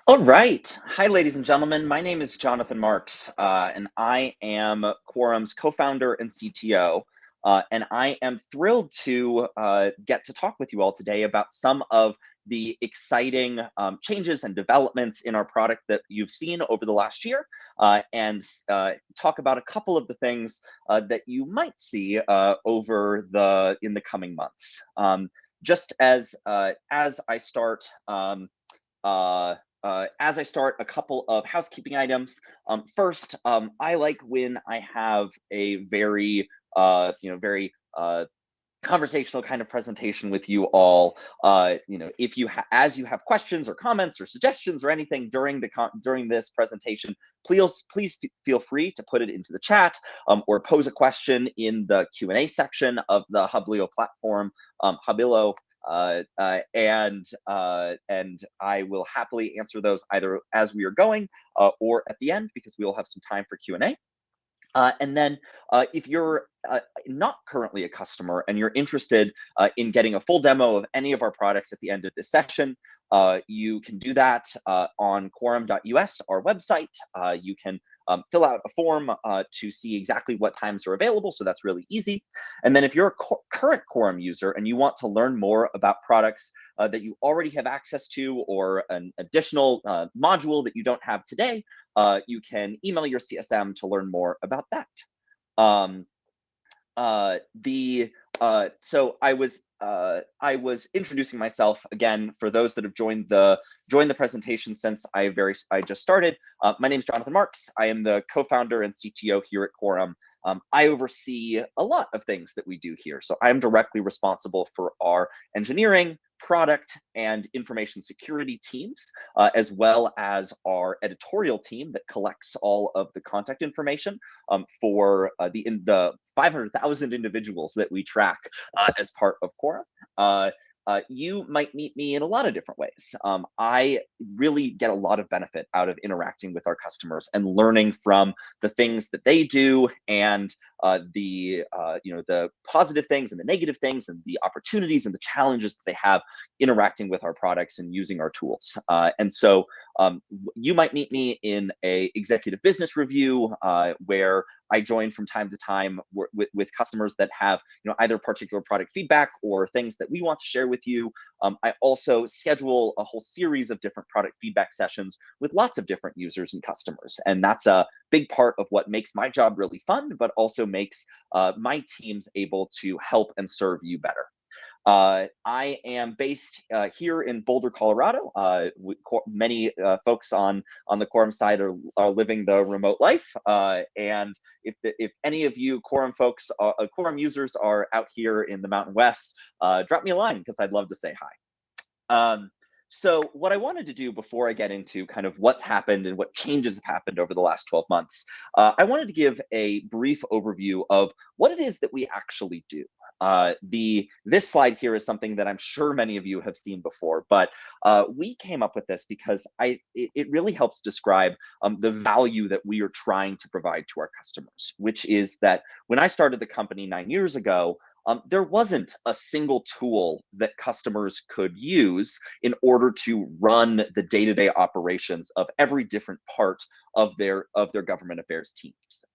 All right. Hi, ladies and gentlemen. My name is Jonathan Marks, and I am Quorum's co-founder and CTO. And I am thrilled to get to talk with you all today about some of the exciting changes and developments in our product that you've seen over the last year, and talk about a couple of the things that you might see over the in the coming months. Just as I start. As I start, a couple of housekeeping items. First, I like when I have a very conversational kind of presentation with you all. If as you have questions or comments or suggestions or anything during this presentation, please feel free to put it into the chat or pose a question in the Q&A section of the Hublio platform, Hubilo. And I will happily answer those either as we are going or at the end, because we will have some time for Q&A. And then if you're not currently a customer and you're interested in getting a full demo of any of our products at the end of this session, you can do that on quorum.us, our website. You can fill out a form to see exactly what times are available, so that's really easy. And then if you're a current Quorum user and you want to learn more about products that you already have access to, or an additional module that you don't have today, you can email your CSM to learn more about that. Um, so I was introducing myself again for those that have joined the presentation since I just started. My name is Jonathan Marks. I am the co-founder and CTO here at Quorum. I oversee a lot of things that we do here. So I'm directly responsible for our engineering, product, and information security teams, as well as our editorial team that collects all of the contact information for the 500,000 individuals that we track as part of Quorum. You might meet me in a lot of different ways. I really get a lot of benefit out of interacting with our customers and learning from the things that they do, and the positive things and the negative things and the opportunities and the challenges that they have interacting with our products and using our tools. And so you might meet me in a executive business review where I join from time to time with customers that have either particular product feedback or things that we want to share with you. I also schedule a whole series of different product feedback sessions with lots of different users and customers, and that's a big part of what makes my job really fun, but also makes my teams able to help and serve you better. I am based here in Boulder, Colorado. Many folks on the Quorum side are living the remote life. And if any of you Quorum folks, Quorum users are out here in the Mountain West, drop me a line because I'd love to say hi. So what I wanted to do before I get into kind of what's happened and what changes have happened over the last 12 months, I wanted to give a brief overview of what it is that we actually do. This slide here is something that I'm sure many of you have seen before, but we came up with this because it really helps describe the value that we are trying to provide to our customers, which is that when I started the company 9 years ago, there wasn't a single tool that customers could use in order to run the day-to-day operations of every different part of their government affairs teams.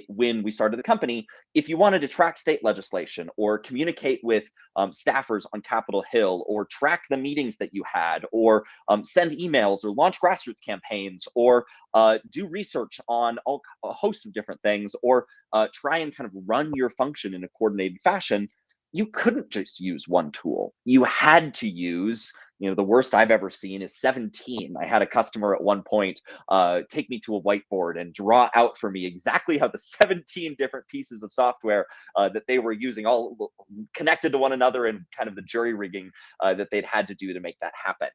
When we started the company, if you wanted to track state legislation or communicate with staffers on Capitol Hill, or track the meetings that you had, or send emails, or launch grassroots campaigns, or do research on a host of different things, or try and kind of run your function in a coordinated fashion, you couldn't just use one tool. You had to use, the worst I've ever seen is 17. I had a customer at one point take me to a whiteboard and draw out for me exactly how the 17 different pieces of software that they were using, all connected to one another, and kind of the jury rigging that they'd had to do to make that happen.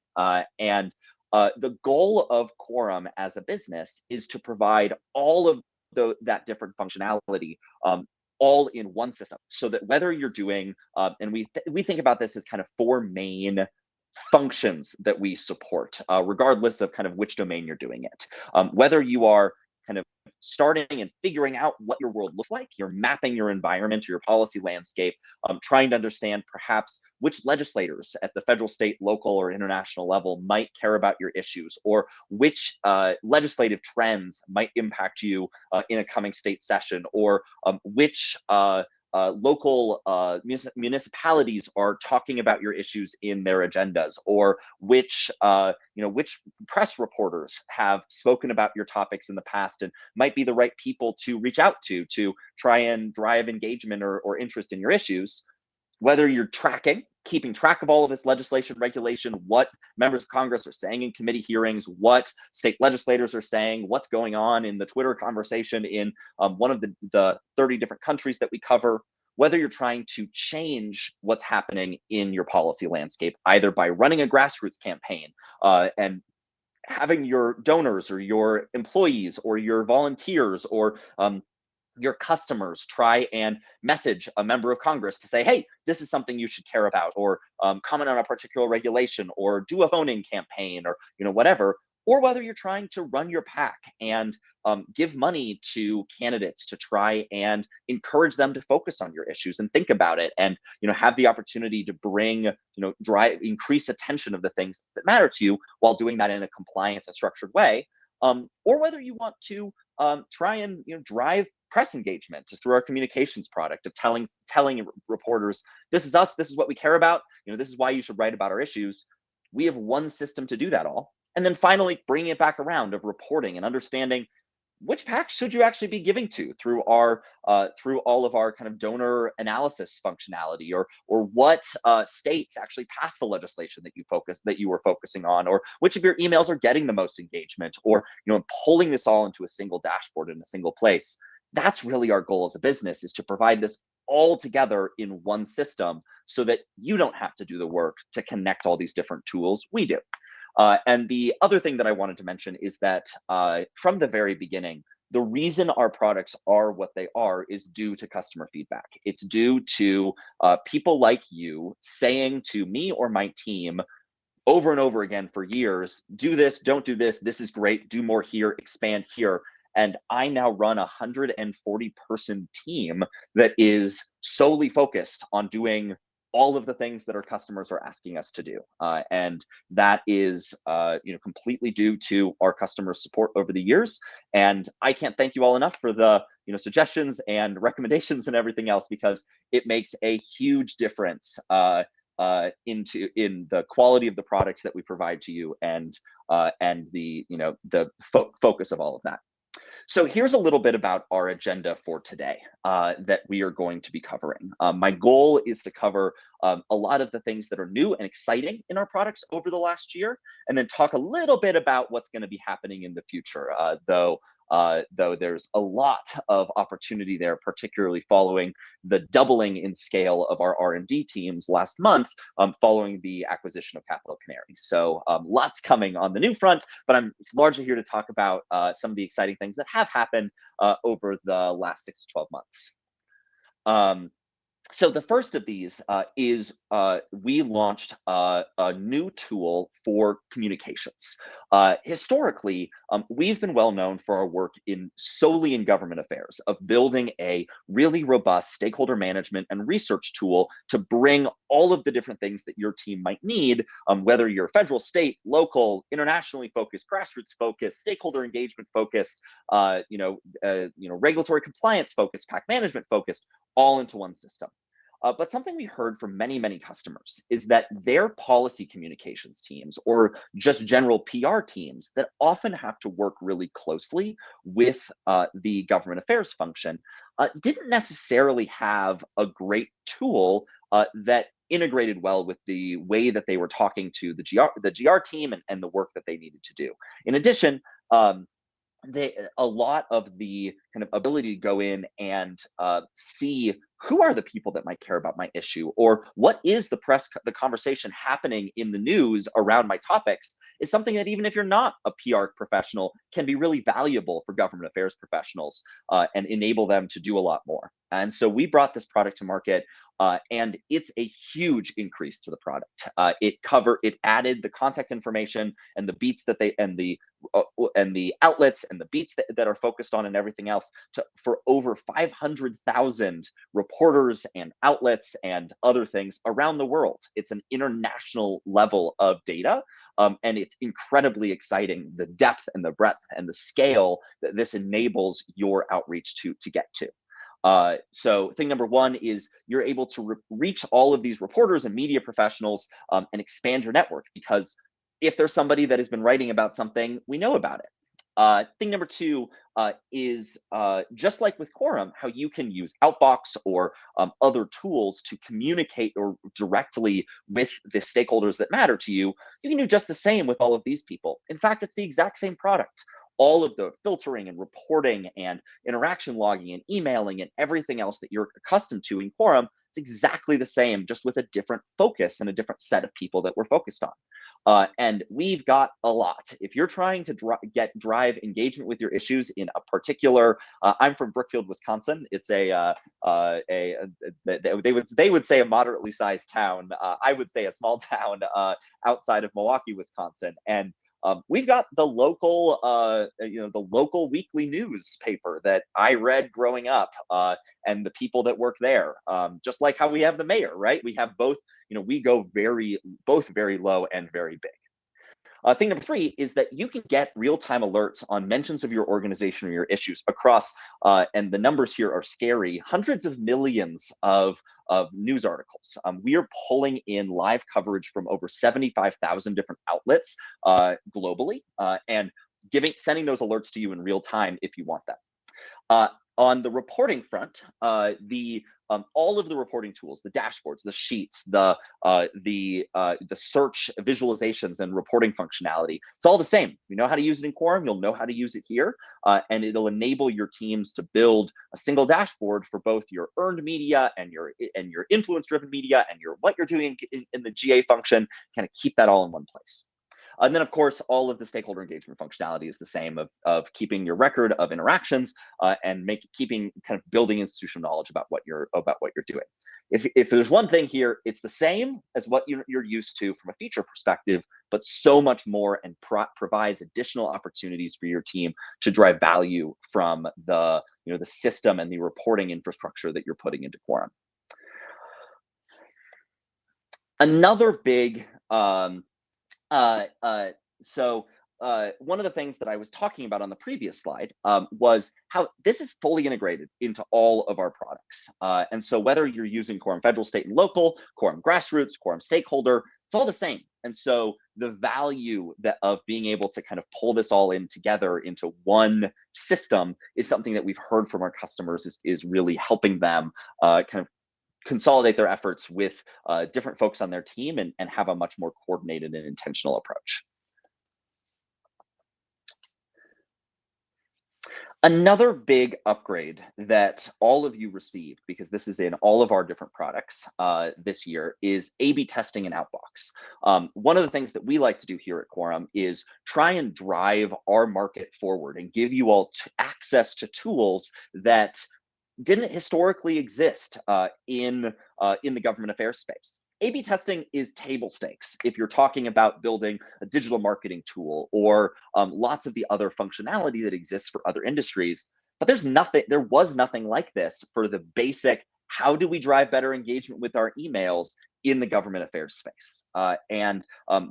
And the goal of Quorum as a business is to provide all of that different functionality all in one system, so that whether you're doing, and we think about this as kind of four main functions that we support, regardless of kind of which domain you're doing it. Whether you are kind of starting and figuring out what your world looks like. You're mapping your environment or your policy landscape, trying to understand perhaps which legislators at the federal, state, local, or international level might care about your issues, or which legislative trends might impact you in a coming state session, or which local municipalities are talking about your issues in their agendas, or which which press reporters have spoken about your topics in the past and might be the right people to reach out to try and drive engagement or interest in your issues. Whether you're keeping track of all of this legislation, regulation, what members of Congress are saying in committee hearings, what state legislators are saying, what's going on in the Twitter conversation in one of the 30 different countries that we cover, whether you're trying to change what's happening in your policy landscape, either by running a grassroots campaign and having your donors or your employees or your volunteers or your customers try and message a member of Congress to say, hey, this is something you should care about, or comment on a particular regulation, or do a phone-in campaign, or whatever. Or whether you're trying to run your PAC and give money to candidates to try and encourage them to focus on your issues and think about it, and have the opportunity to bring increase attention of the things that matter to you while doing that in a compliance and structured way. Or whether you want to try and drive press engagement just through our communications product of telling reporters, this is us, this is what we care about, this is why you should write about our issues. We have one system to do that all. And then finally, bringing it back around of reporting and understanding which PACs should you actually be giving to through our through all of our kind of donor analysis functionality, or what states actually passed the legislation that you were focusing on, or which of your emails are getting the most engagement, or pulling this all into a single dashboard in a single place. That's really our goal as a business, is to provide this all together in one system so that you don't have to do the work to connect all these different tools. We do. And the other thing that I wanted to mention is that from the very beginning, the reason our products are what they are is due to customer feedback. It's due to people like you saying to me or my team over and over again for years, do this, don't do this, this is great, do more here, expand here. And I now run a 140-person team that is solely focused on doing all of the things that our customers are asking us to do. And that is completely due to our customer support over the years. And I can't thank you all enough for the suggestions and recommendations and everything else, because it makes a huge difference in the quality of the products that we provide to you, and the focus of all of that. So here's a little bit about our agenda for today that we are going to be covering. My goal is to cover a lot of the things that are new and exciting in our products over the last year, and then talk a little bit about what's going to be happening in the future, though there's a lot of opportunity there, particularly following the doubling in scale of our R&D teams last month, following the acquisition of Capital Canary. So lots coming on the new front, but I'm largely here to talk about some of the exciting things that have happened over the last 6 to 12 months. So the first of these is we launched a new tool for communications. Historically, we've been well known for our work solely in government affairs, of building a really robust stakeholder management and research tool to bring all of the different things that your team might need, whether you're federal, state, local, internationally focused, grassroots focused, stakeholder engagement focused, regulatory compliance focused, PAC management focused, all into one system. But something we heard from many, many customers is that their policy communications teams, or just general PR teams that often have to work really closely with the government affairs function, didn't necessarily have a great tool that integrated well with the way that they were talking to the GR team and the work that they needed to do. In addition, a lot of the kind of ability to go in and see who are the people that might care about my issue, or what is the conversation happening in the news around my topics, is something that even if you're not a PR professional can be really valuable for government affairs professionals and enable them to do a lot more. And so we brought this product to market And it's a huge increase to the product. It added the contact information and the beats that they and the outlets and the beats that are focused on and everything else for over 500,000 reporters and outlets and other things around the world. It's an international level of data, and it's incredibly exciting, the depth and the breadth and the scale that this enables your outreach to get to. So thing number one is you're able to reach all of these reporters and media professionals, and expand your network, because if there's somebody that has been writing about something, we know about it. Thing number two is just like with Quorum, how you can use Outbox or other tools to communicate or directly with the stakeholders that matter to you. You can do just the same with all of these people. In fact, it's the exact same product. All of the filtering and reporting and interaction logging and emailing and everything else that you're accustomed to in Quorum, it's exactly the same, just with a different focus and a different set of people that we're focused on. And we've got a lot. If you're trying to drive engagement with your issues in a particular, I'm from Brookfield, Wisconsin. It's they would say a moderately sized town. I would say a small town outside of Milwaukee, Wisconsin, and we've got the local, the local weekly newspaper that I read growing up, and the people that work there. Just like how we have the mayor, right? We have both. We go both very low and very big. Thing number three is that you can get real-time alerts on mentions of your organization or your issues across, and the numbers here are scary, hundreds of millions of news articles. We are pulling in live coverage from over 75,000 different outlets globally, and sending those alerts to you in real time if you want them. On the reporting front, all of the reporting tools, the dashboards, the sheets, the search visualizations and reporting functionality, it's all the same. You know how to use it in Quorum, you'll know how to use it here, and it'll enable your teams to build a single dashboard for both your earned media and your influence-driven media and what you're doing in the GA function, kind of keep that all in one place. And then, of course, all of the stakeholder engagement functionality is the same of keeping your record of interactions, and keeping kind of building institutional knowledge about what you're doing. If there's one thing here, it's the same as what you're used to from a feature perspective, but so much more, and provides additional opportunities for your team to drive value from the system and the reporting infrastructure that you're putting into Quorum. Another big one of the things that I was talking about on the previous slide was how this is fully integrated into all of our products. And so whether you're using Quorum Federal, State, and Local, Quorum Grassroots, Quorum Stakeholder, it's all the same. And so the value of being able to kind of pull this all in together into one system is something that we've heard from our customers is really helping them kind of consolidate their efforts with different folks on their team and have a much more coordinated and intentional approach. Another big upgrade that all of you received, because this is in all of our different products this year, is A/B testing and Outbox. One of the things that we like to do here at Quorum is try and drive our market forward and give you all access to tools that didn't historically exist in the government affairs space. A/B testing is table stakes if you're talking about building a digital marketing tool or lots of the other functionality that exists for other industries. But there was nothing like this for the basic, how do we drive better engagement with our emails in the government affairs space? And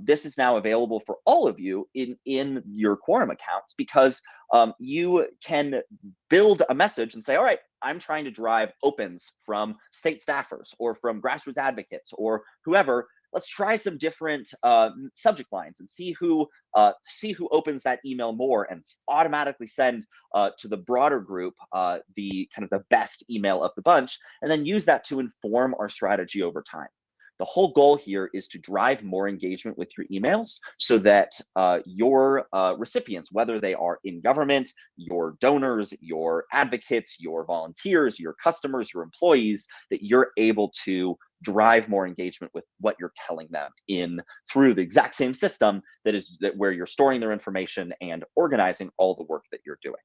this is now available for all of you in your Quorum accounts, because you can build a message and say, all right, I'm trying to drive opens from state staffers or from grassroots advocates or whoever. Let's try some different subject lines and see who opens that email more, and automatically send to the broader group the best email of the bunch, and then use that to inform our strategy over time. The whole goal here is to drive more engagement with your emails so that your recipients, whether they are in government, your donors, your advocates, your volunteers, your customers, your employees, that you're able to drive more engagement with what you're telling them through the exact same system where you're storing their information and organizing all the work that you're doing.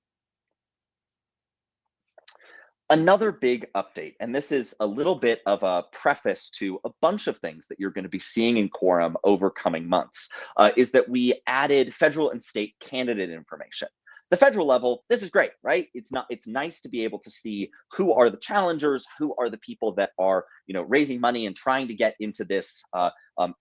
Another big update, and this is a little bit of a preface to a bunch of things that you're going to be seeing in Quorum over coming months, is that we added federal and state candidate information. The federal level, this is great, right? It's nice to be able to see who are the challengers, who are the people that are, raising money and trying to get into this,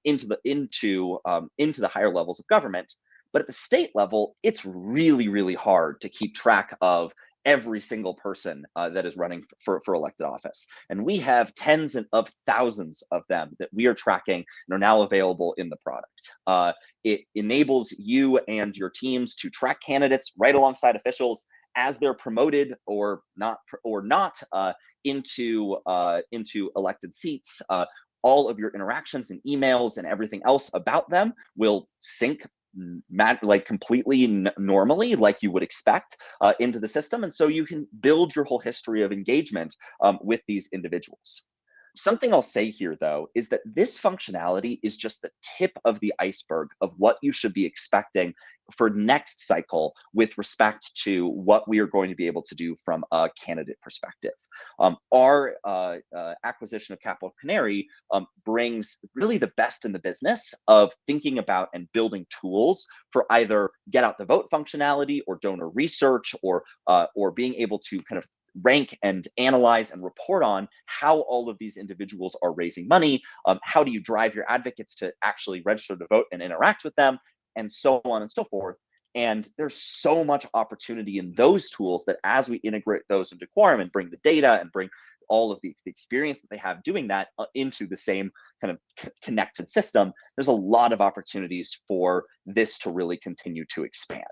into the higher levels of government. But at the state level, it's really, really hard to keep track of every single person that is running for elected office. And we have tens of thousands of them that we are tracking and are now available in the product. It enables you and your teams to track candidates right alongside officials as they're promoted or not into elected seats. All of your interactions and emails and everything else about them will sync like completely normally, like you would expect, into the system. And so you can build your whole history of engagement with these individuals. Something I'll say here, though, is that this functionality is just the tip of the iceberg of what you should be expecting for next cycle with respect to what we are going to be able to do from a candidate perspective. Our acquisition of Capital Canary brings really the best in the business of thinking about and building tools for either get out the vote functionality or donor research or being able to kind of rank and analyze and report on how all of these individuals are raising money. How do you drive your advocates to actually register to vote and interact with them, and so on and so forth. And there's so much opportunity in those tools that as we integrate those into Quorum and bring the data and bring all of the experience that they have doing that into the same kind of connected system, there's a lot of opportunities for this to really continue to expand.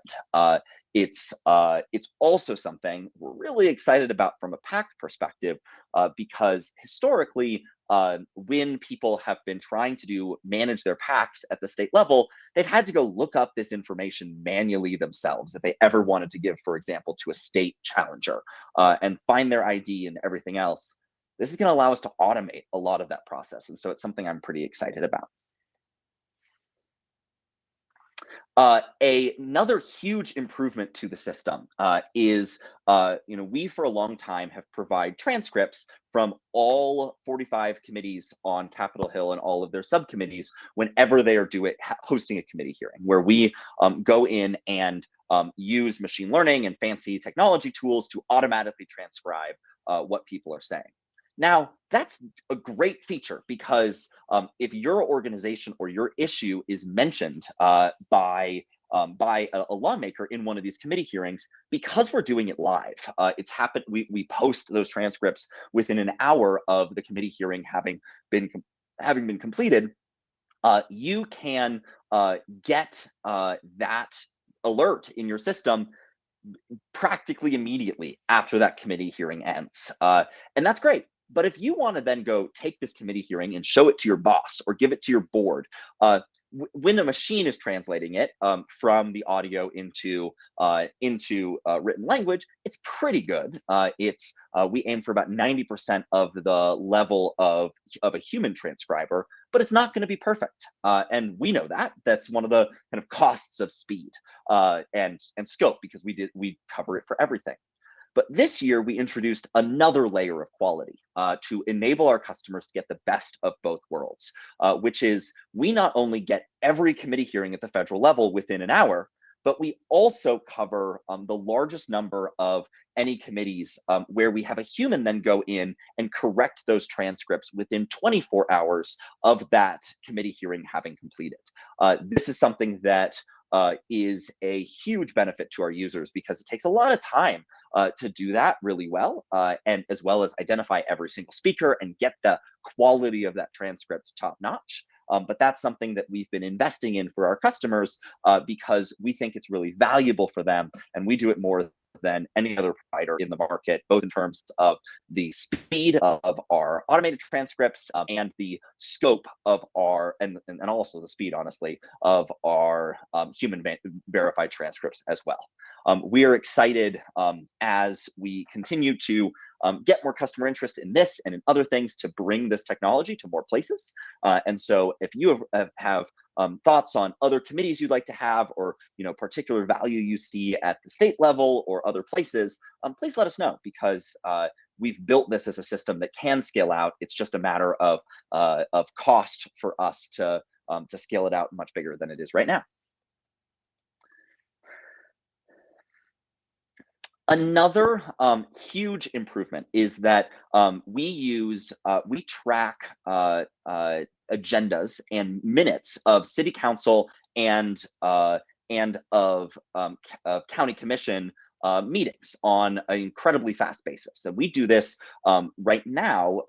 It's also something we're really excited about from a PAC perspective, because historically, when people have been trying to manage their PACs at the state level, they've had to go look up this information manually themselves if they ever wanted to give, for example, to a state challenger, and find their ID and everything else. This is going to allow us to automate a lot of that process, and so it's something I'm pretty excited about. Another huge improvement to the system is, we for a long time have provided transcripts from all 45 committees on Capitol Hill and all of their subcommittees whenever they are hosting a committee hearing, where we go in and use machine learning and fancy technology tools to automatically transcribe what people are saying. Now, that's a great feature because if your organization or your issue is mentioned by a lawmaker in one of these committee hearings, because we're doing it live, it's happened. We post those transcripts within an hour of the committee hearing having been completed. You can get that alert in your system practically immediately after that committee hearing ends, and that's great. But if you want to then go take this committee hearing and show it to your boss or give it to your board, when a machine is translating it from the audio into written language, it's pretty good. We aim for about 90% of the level of a human transcriber, but it's not going to be perfect, and we know that. That's one of the kind of costs of speed and scope, because we cover it for everything. But this year, we introduced another layer of quality to enable our customers to get the best of both worlds, which is we not only get every committee hearing at the federal level within an hour, but we also cover the largest number of any committees where we have a human then go in and correct those transcripts within 24 hours of that committee hearing having completed. This is something that is a huge benefit to our users because it takes a lot of time to do that really well, and as well as identify every single speaker and get the quality of that transcript top notch. But that's something that we've been investing in for our customers because we think it's really valuable for them, and we do it more than any other provider in the market, both in terms of the speed of our automated transcripts and the scope of our, and also the speed, honestly, of our human verified transcripts as well. We are excited as we continue to get more customer interest in this and in other things to bring this technology to more places. And so if you have thoughts on other committees you'd like to have, or particular value you see at the state level or other places, please let us know, because we've built this as a system that can scale out. It's just a matter of cost for us to scale it out much bigger than it is right now. Another huge improvement is that we track agendas and minutes of city council and of county commission meetings on an incredibly fast basis. So we do this right now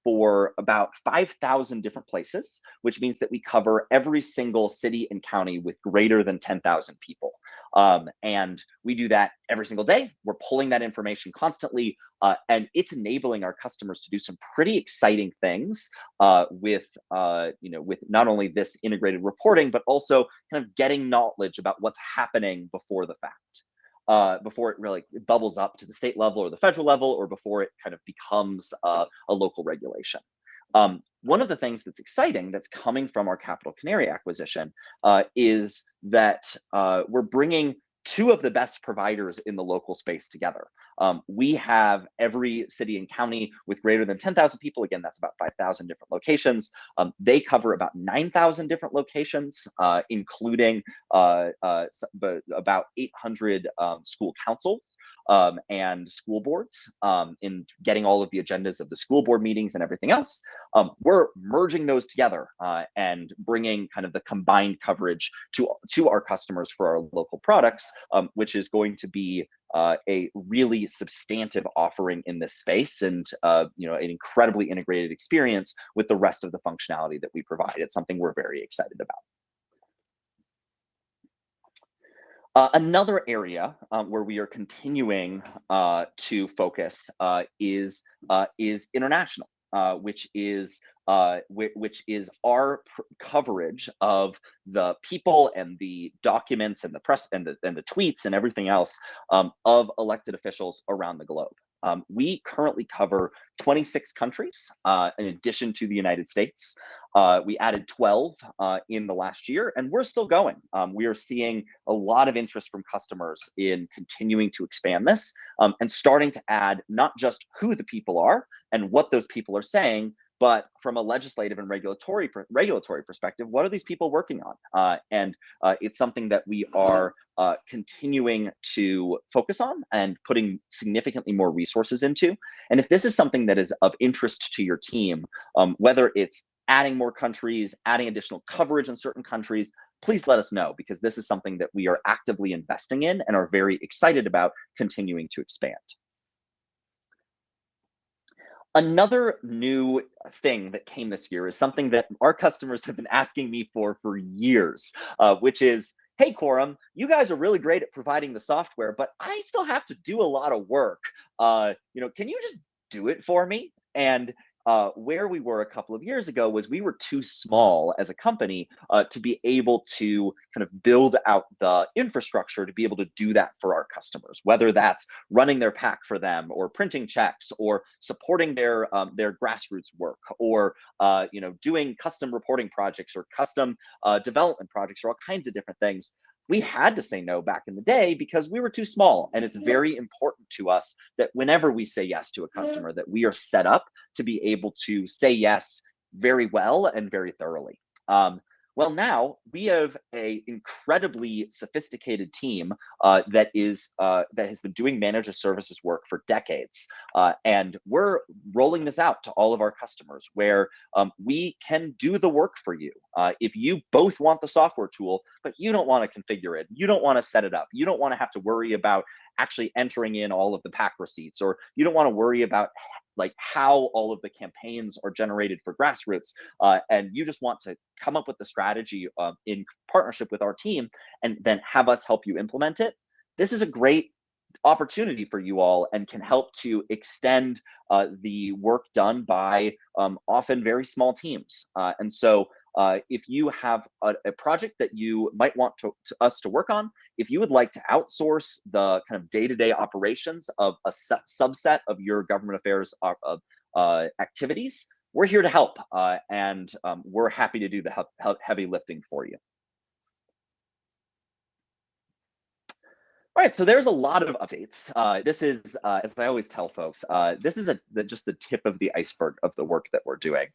for about 5,000 different places, which means that we cover every single city and county with greater than 10,000 people. And we do that every single day. We're pulling that information constantly, and it's enabling our customers to do some pretty exciting things with not only this integrated reporting, but also kind of getting knowledge about what's happening before the fact. Before it really bubbles up to the state level or the federal level, or before it kind of becomes a local regulation. One of the things that's exciting that's coming from our Capital Canary acquisition is that we're bringing two of the best providers in the local space together. We have every city and county with greater than 10,000 people. Again, that's about 5,000 different locations. They cover about 9,000 different locations, including about 800 school councils and school boards, in getting all of the agendas of the school board meetings and everything else. We're merging those together and bringing kind of the combined coverage to our customers for our local products, which is going to be a really substantive offering in this space, and an incredibly integrated experience with the rest of the functionality that we provide. It's something we're very excited about. Another area where we are continuing to focus is international, which is our coverage of the people and the documents and the press and the tweets and everything else of elected officials around the globe. We currently cover 26 countries in addition to the United States. We added 12 in the last year, and we're still going. We are seeing a lot of interest from customers in continuing to expand this and starting to add not just who the people are and what those people are saying, but from a legislative and regulatory perspective, what are these people working on? And it's something that we are continuing to focus on and putting significantly more resources into. And if this is something that is of interest to your team, whether it's adding more countries, adding additional coverage in certain countries, please let us know, because this is something that we are actively investing in and are very excited about continuing to expand. Another new thing that came this year is something that our customers have been asking me for years, which is, hey, Quorum, you guys are really great at providing the software, but I still have to do a lot of work. Can you just do it for me? And where we were a couple of years ago was we were too small as a company to be able to kind of build out the infrastructure to be able to do that for our customers, whether that's running their pack for them, or printing checks, or supporting their grassroots work, or doing custom reporting projects or custom development projects, or all kinds of different things. We had to say no back in the day because we were too small. And it's very important to us that whenever we say yes to a customer, that we are set up to be able to say yes very well and very thoroughly. Well, now we have an incredibly sophisticated team that has been doing managed services work for decades, and we're rolling this out to all of our customers, where we can do the work for you. If you both want the software tool, but you don't want to configure it, you don't want to set it up, you don't want to have to worry about actually entering in all of the pack receipts, or you don't want to worry about like how all of the campaigns are generated for grassroots, and you just want to come up with the strategy in partnership with our team and then have us help you implement it, this is a great opportunity for you all and can help to extend the work done by often very small teams. And so if you have a project that you might want us to work on, if you would like to outsource the kind of day-to-day operations of a subset of your government affairs activities, we're here to help, and we're happy to do the heavy lifting for you. All right, so there's a lot of updates. This is, as I always tell folks, this is just the tip of the iceberg of the work that we're doing.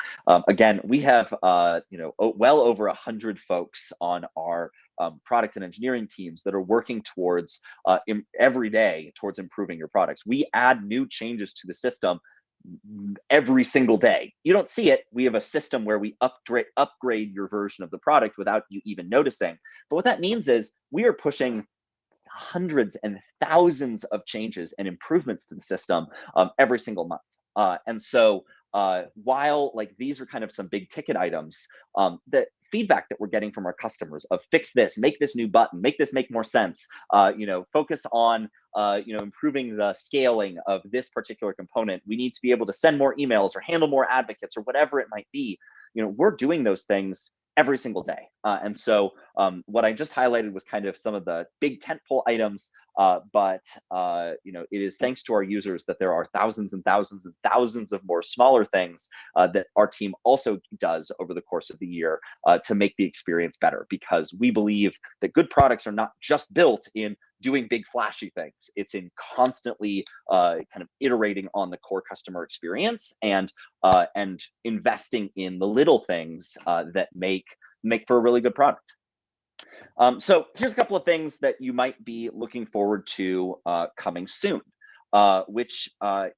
Again, we have well over 100 folks on our product and engineering teams that are working towards every day towards improving your products. We add new changes to the system every single day. You don't see it. We have a system where we upgrade your version of the product without you even noticing. But what that means is we are pushing hundreds and thousands of changes and improvements to the system every single month. And so while like these are kind of some big ticket items, the feedback that we're getting from our customers of fix this, make this new button, make this make more sense, focus on improving the scaling of this particular component. We need to be able to send more emails or handle more advocates or whatever it might be. We're doing those things every single day. And so what I just highlighted was kind of some of the big tentpole items, but it is thanks to our users that there are thousands and thousands and thousands of more smaller things that our team also does over the course of the year to make the experience better, because we believe that good products are not just built in doing big flashy things. It's in constantly kind of iterating on the core customer experience and investing in the little things that make for a really good product. So here's a couple of things that you might be looking forward to coming soon, which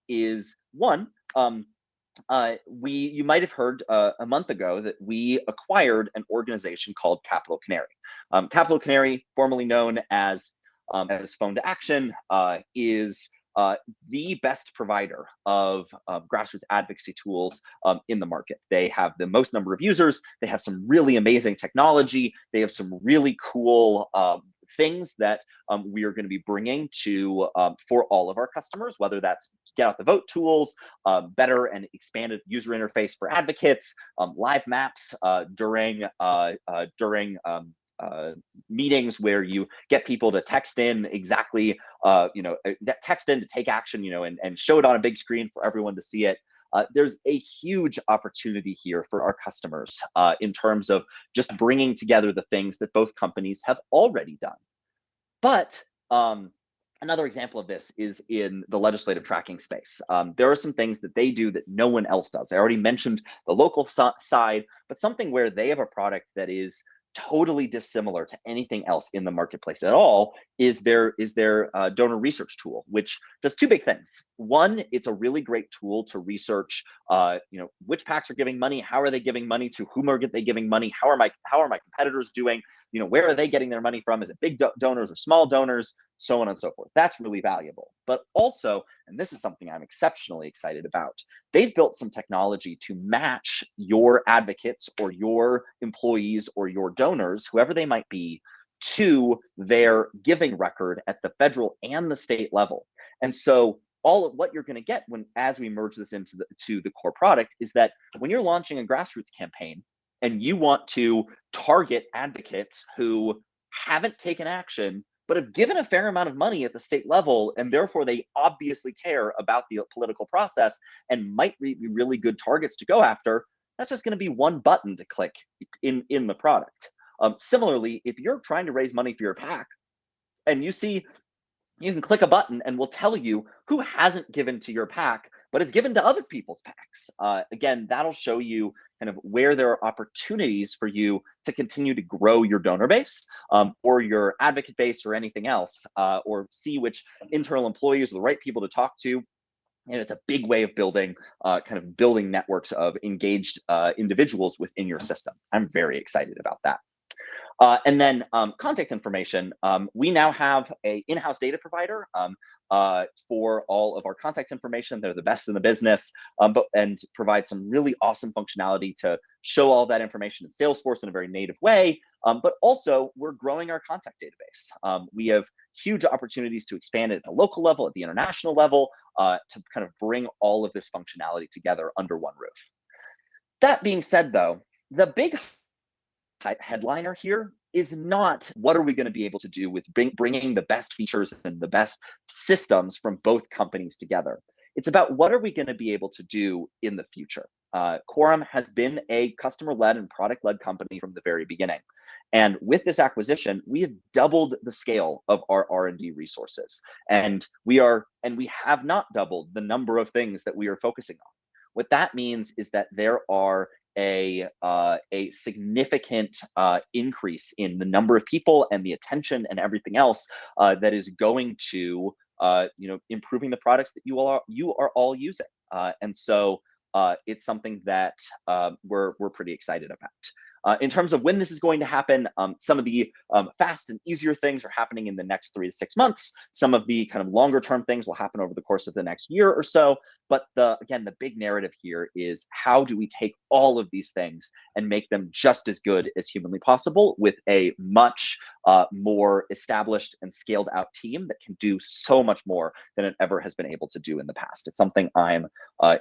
is one, you might have heard a month ago that we acquired an organization called Capital Canary. Capital Canary, formerly known as Phone to Action, is the best provider of grassroots advocacy tools in the market. They have the most number of users. They have some really amazing technology. They have some really cool things that we are going to be bringing to for all of our customers, whether that's get out the vote tools, better and expanded user interface for advocates, live maps during meetings where you get people to text in exactly, that text in to take action, and show it on a big screen for everyone to see it. There's a huge opportunity here for our customers in terms of just bringing together the things that both companies have already done. But another example of this is in the legislative tracking space. There are some things that they do that no one else does. I already mentioned the local side, but something where they have a product that is totally dissimilar to anything else in the marketplace at all is their donor research tool, which does two big things. One, it's a really great tool to research, which PACs are giving money, how are they giving money, to whom are they giving money, how are my competitors doing, where are they getting their money from, is it big donors or small donors, so on and so forth. That's really valuable. But also, and this is something I'm exceptionally excited about, they've built some technology to match your advocates or your employees or your donors, whoever they might be, to their giving record at the federal and the state level. And so all of what you're going to get as we merge this into the core product is that when you're launching a grassroots campaign and you want to target advocates who haven't taken action but have given a fair amount of money at the state level, and therefore they obviously care about the political process and might be really good targets to go after, that's just going to be one button to click in the product. Similarly, if you're trying to raise money for your PAC and you can click a button and we'll tell you who hasn't given to your PAC but has given to other people's PACs. Again, that'll show you kind of where there are opportunities for you to continue to grow your donor base or your advocate base or anything else, or see which internal employees are the right people to talk to. And it's a big way of building networks of engaged individuals within your system. I'm very excited about that. And then contact information. We now have an in-house data provider for all of our contact information. They're the best in the business, and provide some really awesome functionality to show all that information in Salesforce in a very native way. But also, we're growing our contact database. We have huge opportunities to expand it at the local level, at the international level, to kind of bring all of this functionality together under one roof. That being said, though, the big headliner here is not what are we going to be able to do with bringing the best features and the best systems from both companies together. It's about what are we going to be able to do in the future. Quorum has been a customer-led and product-led company from the very beginning. And with this acquisition, we have doubled the scale of our R&D resources. And we have not doubled the number of things that we are focusing on. What that means is that there are a significant increase in the number of people and the attention and everything else that is going to improving the products that you are all using. And so it's something that we're pretty excited about. In terms of when this is going to happen, some of the fast and easier things are happening in the next 3 to 6 months. Some of the kind of longer term things will happen over the course of the next year or so. But again, the big narrative here is how do we take all of these things and make them just as good as humanly possible with a much more established and scaled out team that can do so much more than it ever has been able to do in the past. It's something I'm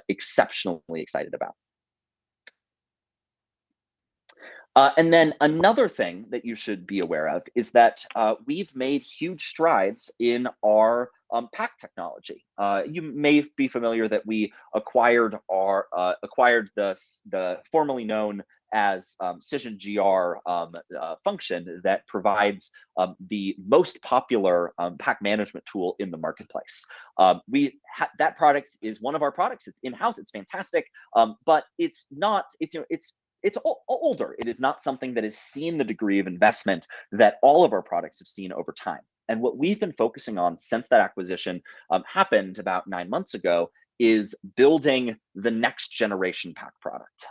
exceptionally excited about. And then another thing that you should be aware of is that we've made huge strides in our pack technology. You may be familiar that we acquired the formerly known as ScisionGR function that provides the most popular pack management tool in the marketplace. That product is one of our products. It's in-house. It's fantastic, but it's not. It's older. It is not something that has seen the degree of investment that all of our products have seen over time. And what we've been focusing on since that acquisition happened about 9 months ago is building the next generation pack product.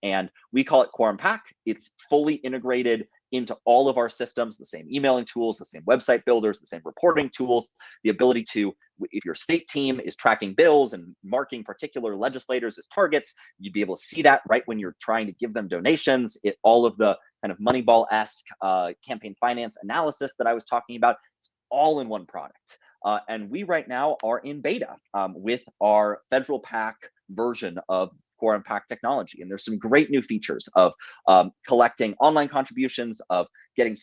And we call it Quorum Pack. It's fully integrated into all of our systems, the same emailing tools, the same website builders, the same reporting tools, the ability to, if your state team is tracking bills and marking particular legislators as targets, you'd be able to see that right when you're trying to give them donations. All of the kind of Moneyball-esque campaign finance analysis that I was talking about, it's all in one product. And we right now are in beta with our federal PAC version of Quorum Pack technology. And there's some great new features of collecting online contributions, of getting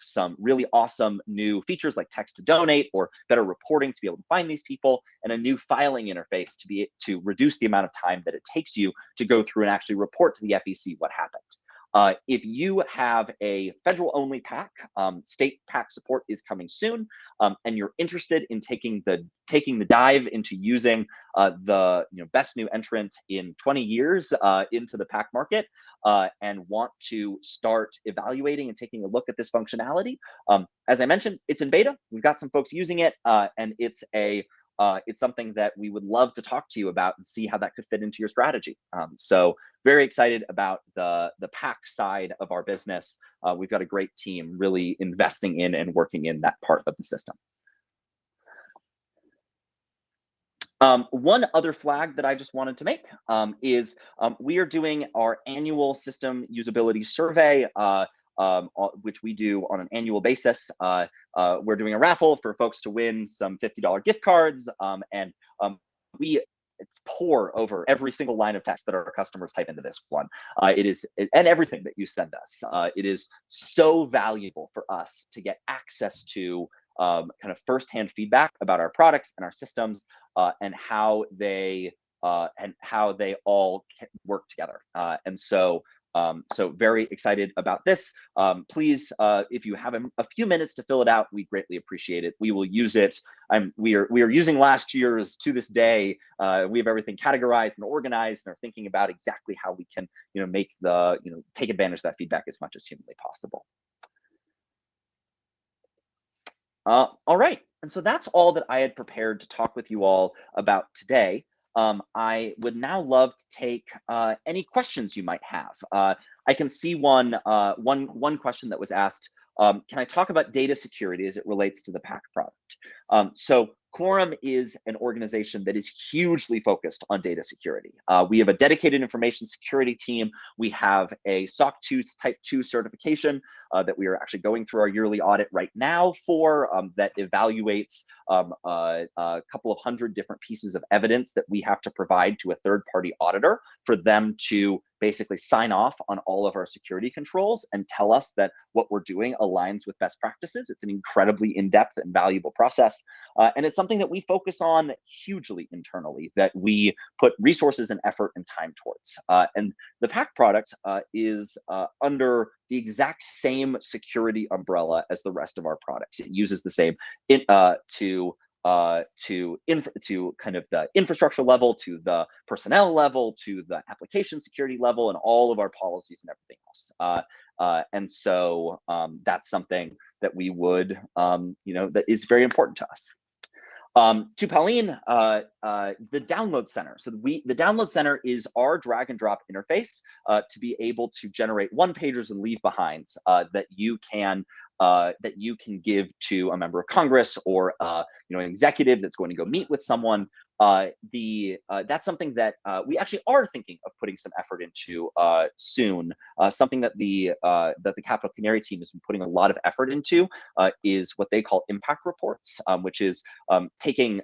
some really awesome new features like text to donate or better reporting to be able to find these people, and a new filing interface to reduce the amount of time that it takes you to go through and actually report to the FEC what happened. If you have a federal-only PAC, state PAC support is coming soon, and you're interested in taking the dive into using the best new entrant in 20 years into the PAC market, and want to start evaluating and taking a look at this functionality, as I mentioned, it's in beta. We've got some folks using it, and it's something that we would love to talk to you about and see how that could fit into your strategy. So very excited about the PAC side of our business. We've got a great team really investing in and working in that part of the system. One other flag that I just wanted to make is we are doing our annual system usability survey, which we do on an annual basis. We're doing a raffle for folks to win some $50 gift cards, and it's pour over every single line of text that our customers type into this one. And everything that you send us. It is so valuable for us to get access to kind of firsthand feedback about our products and our systems, and how they all work together. And so very excited about this. Please, if you have a few minutes to fill it out, we greatly appreciate it. We will use it. We are using last year's to this day. We have everything categorized and organized, and are thinking about exactly how we can, take advantage of that feedback as much as humanly possible. All right, and so that's all that I had prepared to talk with you all about today. I would now love to take any questions you might have. I can see one question that was asked. Can I talk about data security as it relates to the PAC product? So Quorum is an organization that is hugely focused on data security. We have a dedicated information security team. We have a SOC 2 Type 2 certification that we are actually going through our yearly audit right now for, that evaluates a couple of hundred different pieces of evidence that we have to provide to a third-party auditor for them to basically sign off on all of our security controls and tell us that what we're doing aligns with best practices. It's an incredibly in-depth and valuable process. And it's something that we focus on hugely internally, that we put resources and effort and time towards. And the Pack product is under the exact same security umbrella as the rest of our products. It uses the same to kind of the infrastructure level, to the personnel level, to the application security level, and all of our policies and everything else. And so that's something that we would, that is very important to us. To Pauline, the download center. So the download center is our drag and drop interface to be able to generate one-pagers and leave behinds that you can give to a member of Congress or an executive that's going to go meet with someone. That's something that we actually are thinking of putting some effort into soon. Something that the Capital Canary team has been putting a lot of effort into is what they call impact reports, which is taking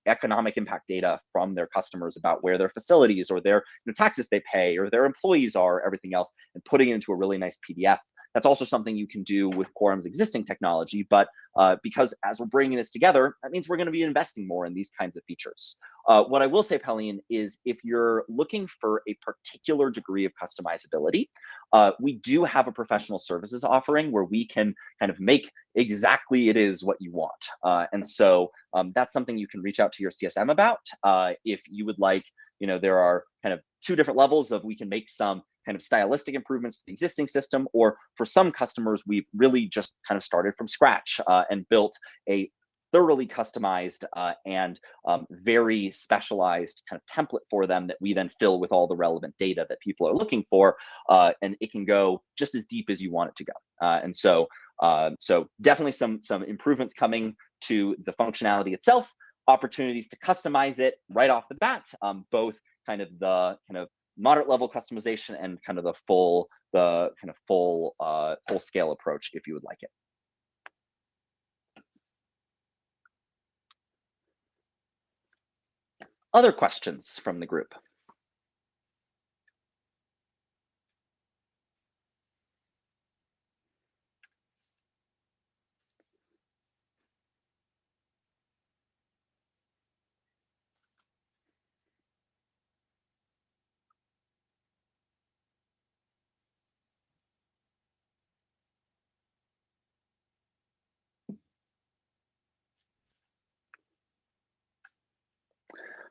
economic impact data from their customers about where their facilities or their taxes they pay or their employees are, everything else, and putting it into a really nice PDF. That's also something you can do with Quorum's existing technology, but because as we're bringing this together, that means we're going to be investing more in these kinds of features. What I will say, Pauline, is if you're looking for a particular degree of customizability, we do have a professional services offering where we can kind of make exactly it is what you want. And so that's something you can reach out to your CSM about. If you would like, there are kind of two different levels of we can make some kind of stylistic improvements to the existing system, or for some customers, we've really just kind of started from scratch and built a thoroughly customized and very specialized kind of template for them that we then fill with all the relevant data that people are looking for, and it can go just as deep as you want it to go. And so definitely some improvements coming to the functionality itself, opportunities to customize it right off the bat, both kind of the moderate level customization and kind of the full scale approach if you would like it. Other questions from the group?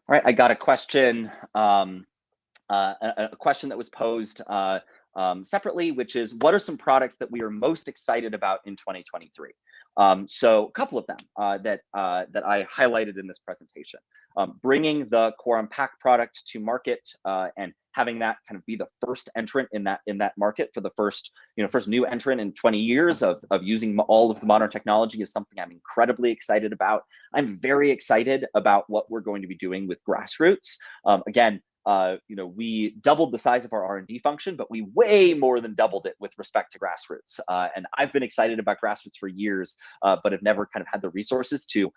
All right, I got a question, a question that was posed separately, which is, what are some products that we are most excited about in 2023? So a couple of them that I highlighted in this presentation. Bringing the Quorum Pack product to market and having that kind of be the first entrant in that market for the first new entrant in 20 years of using all of the modern technology is something I'm incredibly excited about. I'm very excited about what we're going to be doing with Grassroots. Again, we doubled the size of our R&D function, but we way more than doubled it with respect to Grassroots. And I've been excited about Grassroots for years, but have never kind of had the resources to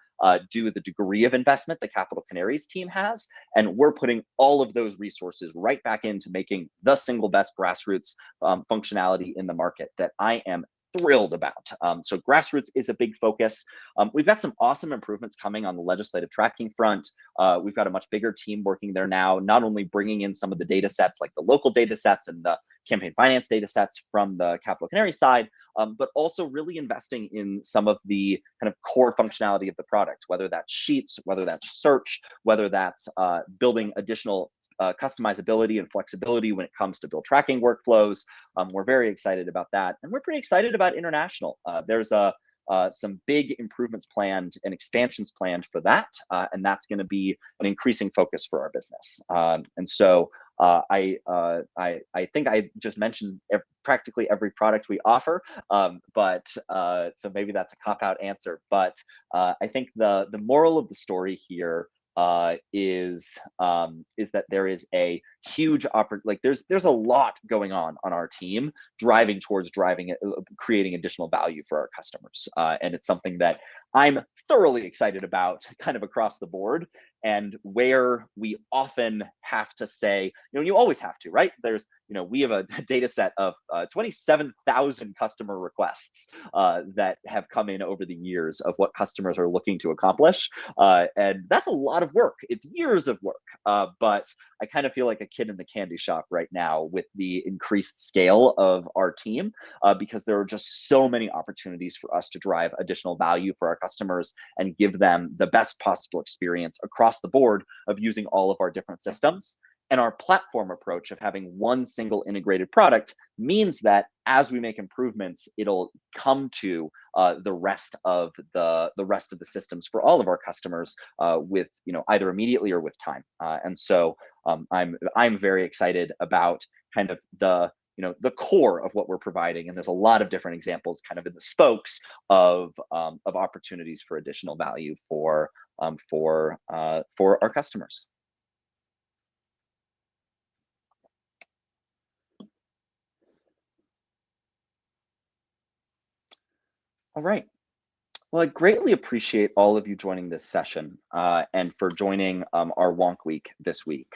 do the degree of investment the Capital Canaries team has. And we're putting all of those resources right back into making the single best Grassroots functionality in the market that I am thrilled about. So Grassroots is a big focus. We've got some awesome improvements coming on the legislative tracking front. We've got a much bigger team working there now, not only bringing in some of the data sets like the local data sets and the campaign finance data sets from the Capital Canary side, but also really investing in some of the kind of core functionality of the product, whether that's sheets, whether that's search, whether that's building additional customizability and flexibility when it comes to bill tracking workflows. We're very excited about that. And we're pretty excited about international. There's some big improvements planned and expansions planned for that. And that's going to be an increasing focus for our business. And so I think I just mentioned practically every product we offer, but so maybe that's a cop-out answer. But I think the moral of the story here is that there is a huge there's a lot going on our team driving towards creating additional value for our customers, and it's something that I'm thoroughly excited about kind of across the board. and where we often have to say, you always have to, right? There's, we have a data set of 27,000 customer requests that have come in over the years of what customers are looking to accomplish. And that's a lot of work. It's years of work. But I kind of feel like a kid in the candy shop right now with the increased scale of our team, because there are just so many opportunities for us to drive additional value for our customers and give them the best possible experience across the board of using all of our different systems. And our platform approach of having one single integrated product means that as we make improvements, it'll come to the rest of the systems for all of our customers with either immediately or with time. And so I'm very excited about kind of the core of what we're providing, and there's a lot of different examples kind of in the spokes of opportunities for additional value for our customers. All right. Well, I greatly appreciate all of you joining this session and for joining our Wonk Week this week.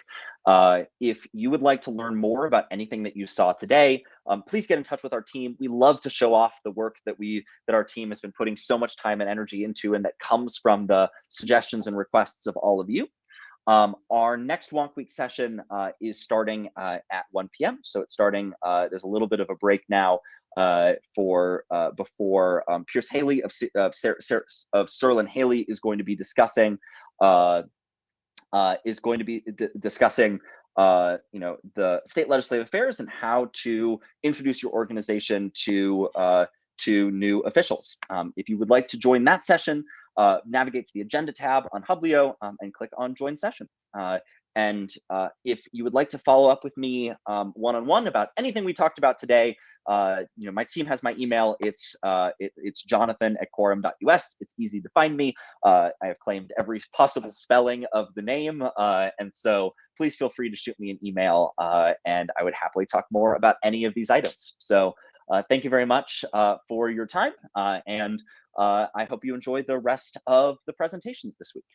If you would like to learn more about anything that you saw today, please get in touch with our team. We love to show off the work that our team has been putting so much time and energy into, and that comes from the suggestions and requests of all of you. Our next Wonk Week session is starting at 1 p.m. So it's starting, there's a little bit of a break now before Pierce Haley of Serlin Haley is going to be discussing the state legislative affairs and how to introduce your organization to new officials. If you would like to join that session, navigate to the agenda tab on Hublio and click on join session. And if you would like to follow up with me one-on-one about anything we talked about today, my team has my email. It's jonathan@quorum.us. It's easy to find me. I have claimed every possible spelling of the name. And so please feel free to shoot me an email and I would happily talk more about any of these items. So thank you very much for your time. And I hope you enjoy the rest of the presentations this week.